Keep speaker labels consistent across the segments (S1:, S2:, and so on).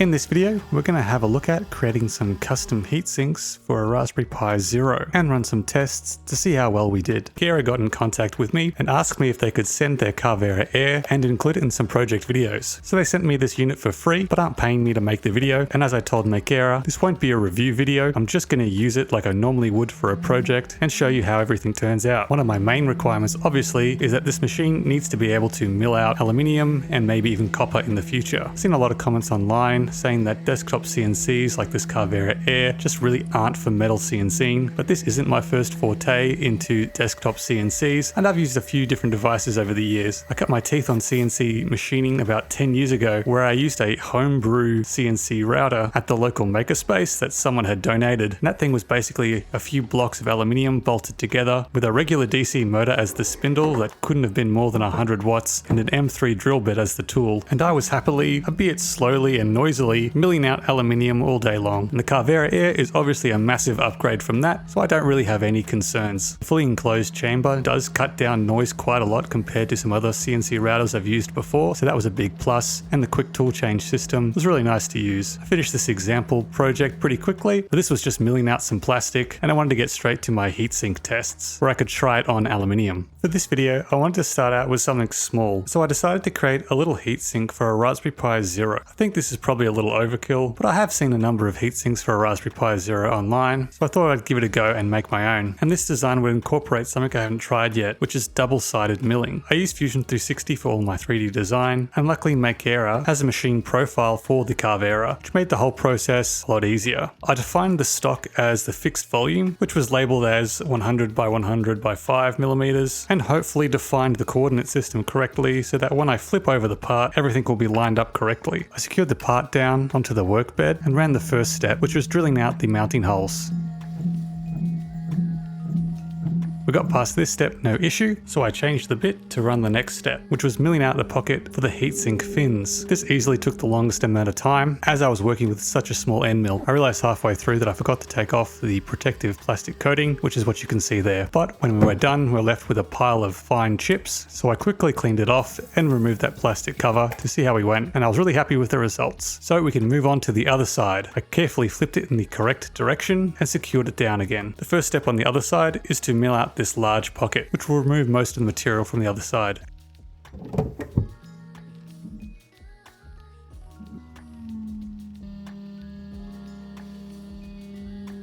S1: In this video, we're going to have a look at creating some custom heat sinks for a Raspberry Pi Zero and run some tests to see how well we did. Makera got in contact with me and asked me if they could send their Carvera Air and include it in some project videos. So they sent me this unit for free, but aren't paying me to make the video. And as I told Makera, this won't be a review video. I'm just going to use it like I normally would for a project and show you how everything turns out. One of my main requirements, obviously, is that this machine needs to be able to mill out aluminium and maybe even copper in the future. I've seen a lot of comments online saying that desktop CNCs like this Carvera Air just really aren't for metal CNCing, but this isn't my first forte into desktop CNCs, and I've used a few different devices over the years. I cut my teeth on CNC machining about 10 years ago, where I used a homebrew CNC router at the local makerspace that someone had donated, and that thing was basically a few blocks of aluminium bolted together with a regular DC motor as the spindle that couldn't have been more than 100 watts and an M3 drill bit as the tool, and I was happily, albeit slowly and noisily, milling out aluminium all day long. And the Carvera Air is obviously a massive upgrade from that, so I don't really have any concerns. The fully enclosed chamber does cut down noise quite a lot compared to some other CNC routers I've used before, so that was a big plus, and the quick tool change system was really nice to use. I finished this example project pretty quickly, but this was just milling out some plastic, and I wanted to get straight to my heatsink tests, where I could try it on aluminium. For this video, I wanted to start out with something small, so I decided to create a little heatsink for a Raspberry Pi Zero. I think this is probably a little overkill, but I have seen a number of heatsinks for a Raspberry Pi Zero online, so I thought I'd give it a go and make my own. And this design would incorporate something I haven't tried yet, which is double-sided milling. I use Fusion 360 for all my 3D design, and luckily Makera has a machine profile for the Carvera, which made the whole process a lot easier. I defined the stock as the fixed volume, which was labeled as 100 by 100 by 5 millimeters, and hopefully defined the coordinate system correctly so that when I flip over the part, everything will be lined up correctly. I secured the part down onto the workbed and ran the first step, which was drilling out the mounting holes. We got past this step no issue, so I changed the bit to run the next step, which was milling out the pocket for the heatsink fins. This easily took the longest amount of time, as I was working with such a small end mill. I realized halfway through that I forgot to take off the protective plastic coating, which is what you can see there. But when we were done, we were left with a pile of fine chips, so I quickly cleaned it off and removed that plastic cover to see how we went, and I was really happy with the results. So we can move on to the other side. I carefully flipped it in the correct direction and secured it down again. The first step on the other side is to mill out this large pocket, which will remove most of the material from the other side.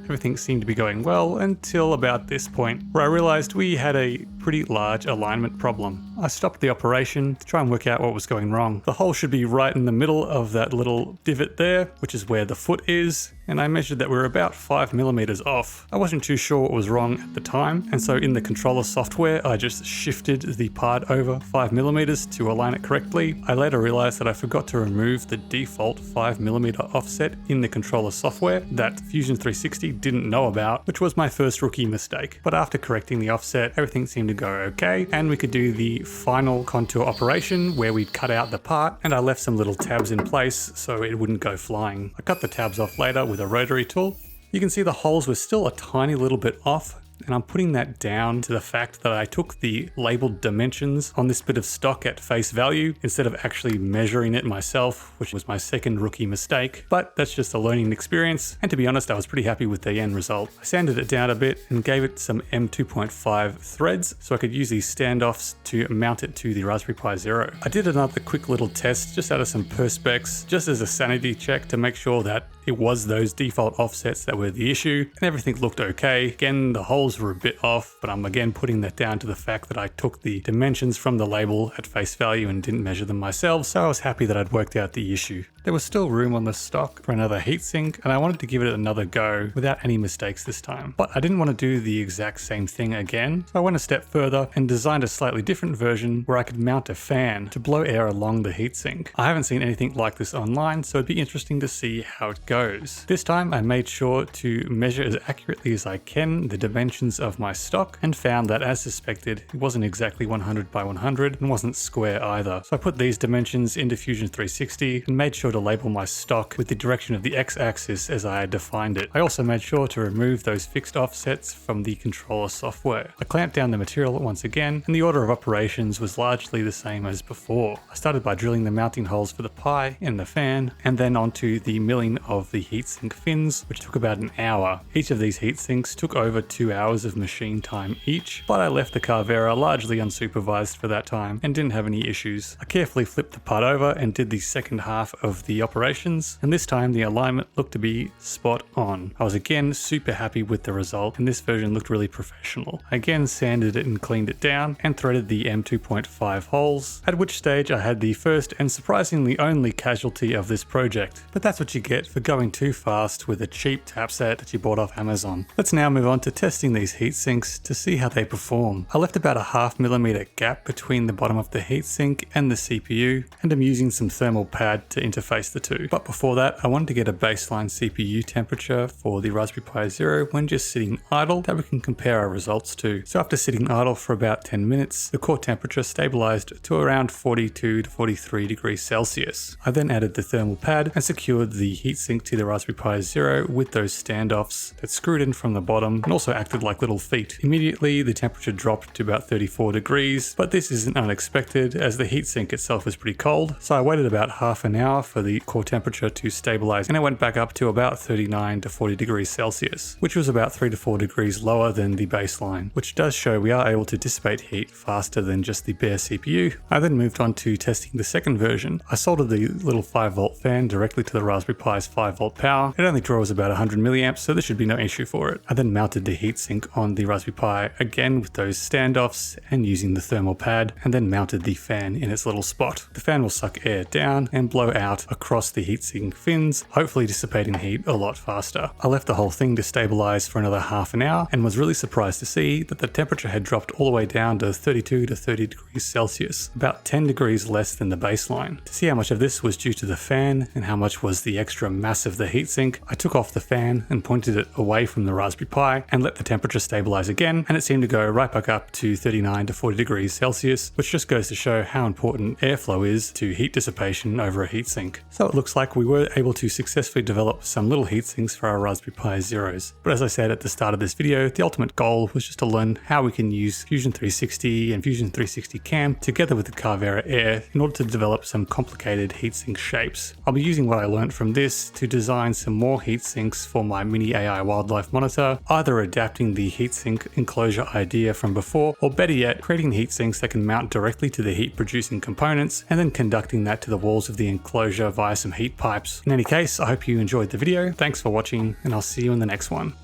S1: Everything seemed to be going well until about this point, where I realized we had a pretty large alignment problem. I stopped the operation to try and work out what was going wrong. The hole should be right in the middle of that little divot there, which is where the foot is, and I measured that we were about 5 millimeters off. I wasn't too sure what was wrong at the time, and so in the controller software, I just shifted the part over 5 millimeters to align it correctly. I later realized that I forgot to remove the default 5 millimeter offset in the controller software that Fusion 360 didn't know about, which was my first rookie mistake. But after correcting the offset, everything seemed to go okay, and we could do the final contour operation where we'd cut out the part, and I left some little tabs in place so it wouldn't go flying. I cut the tabs off later with a rotary tool. You can see the holes were still a tiny little bit off, and I'm putting that down to the fact that I took the labeled dimensions on this bit of stock at face value instead of actually measuring it myself, which was my second rookie mistake. But that's just a learning experience, and to be honest, I was pretty happy with the end result. I sanded it down a bit and gave it some M2.5 threads so I could use these standoffs to mount it to the Raspberry Pi Zero. I did another quick little test just out of some perspex, just as a sanity check to make sure that it was those default offsets that were the issue, and everything looked okay. Again, the holes were a bit off, but I'm again putting that down to the fact that I took the dimensions from the label at face value and didn't measure them myself, so I was happy that I'd worked out the issue. There was still room on the stock for another heatsink, and I wanted to give it another go without any mistakes this time. But I didn't want to do the exact same thing again, so I went a step further and designed a slightly different version where I could mount a fan to blow air along the heatsink. I haven't seen anything like this online, so it'd be interesting to see how it goes. This time I made sure to measure as accurately as I can the dimensions of my stock and found that, as suspected, it wasn't exactly 100 by 100 and wasn't square either. So I put these dimensions into Fusion 360 and made sure to to label my stock with the direction of the x-axis as I had defined it. I also made sure to remove those fixed offsets from the controller software. I clamped down the material once again, and the order of operations was largely the same as before. I started by drilling the mounting holes for the pie and the fan, and then onto the milling of the heatsink fins, which took about an hour. Each of these heatsinks took over 2 hours of machine time each, but I left the Carvera largely unsupervised for that time and didn't have any issues. I carefully flipped the part over and did the second half of the operations, and this time the alignment looked to be spot on. I was again super happy with the result, and this version looked really professional. I again sanded it and cleaned it down and threaded the M2.5 holes, at which stage I had the first and surprisingly only casualty of this project. But that's what you get for going too fast with a cheap tap set that you bought off Amazon. Let's now move on to testing these heatsinks to see how they perform. I left about a 0.5mm gap between the bottom of the heatsink and the CPU, and I'm using some thermal pad to interface the two. But before that, I wanted to get a baseline CPU temperature for the Raspberry Pi Zero when just sitting idle that we can compare our results to. So after sitting idle for about 10 minutes, the core temperature stabilized to around 42 to 43 degrees Celsius. I then added the thermal pad and secured the heatsink to the Raspberry Pi Zero with those standoffs that screwed in from the bottom and also acted like little feet. Immediately, the temperature dropped to about 34 degrees, but this isn't unexpected as the heatsink itself is pretty cold. So I waited about half an hour for the core temperature to stabilize, and it went back up to about 39 to 40 degrees Celsius, which was about 3 to 4 degrees lower than the baseline, which does show we are able to dissipate heat faster than just the bare CPU. I then moved on to testing the second version. I soldered the little 5-volt fan directly to the Raspberry Pi's 5-volt power. It only draws about 100 milliamps, so there should be no issue for it. I then mounted the heatsink on the Raspberry Pi again with those standoffs and using the thermal pad, and then mounted the fan in its little spot. The fan will suck air down and blow out across the heatsink fins, hopefully dissipating heat a lot faster. I left the whole thing to stabilize for another half an hour and was really surprised to see that the temperature had dropped all the way down to 32 to 30 degrees Celsius, about 10 degrees less than the baseline. To see how much of this was due to the fan and how much was the extra mass of the heatsink, I took off the fan and pointed it away from the Raspberry Pi and let the temperature stabilize again, and it seemed to go right back up to 39 to 40 degrees Celsius, which just goes to show how important airflow is to heat dissipation over a heatsink. So it looks like we were able to successfully develop some little heatsinks for our Raspberry Pi Zeros. But as I said at the start of this video, the ultimate goal was just to learn how we can use Fusion 360 and Fusion 360 Cam together with the Carvera Air in order to develop some complicated heatsink shapes. I'll be using what I learned from this to design some more heatsinks for my mini AI wildlife monitor, either adapting the heatsink enclosure idea from before, or better yet, creating heatsinks that can mount directly to the heat producing components and then conducting that to the walls of the enclosure via some heat pipes. In any case, I hope you enjoyed the video. Thanks for watching, and I'll see you in the next one.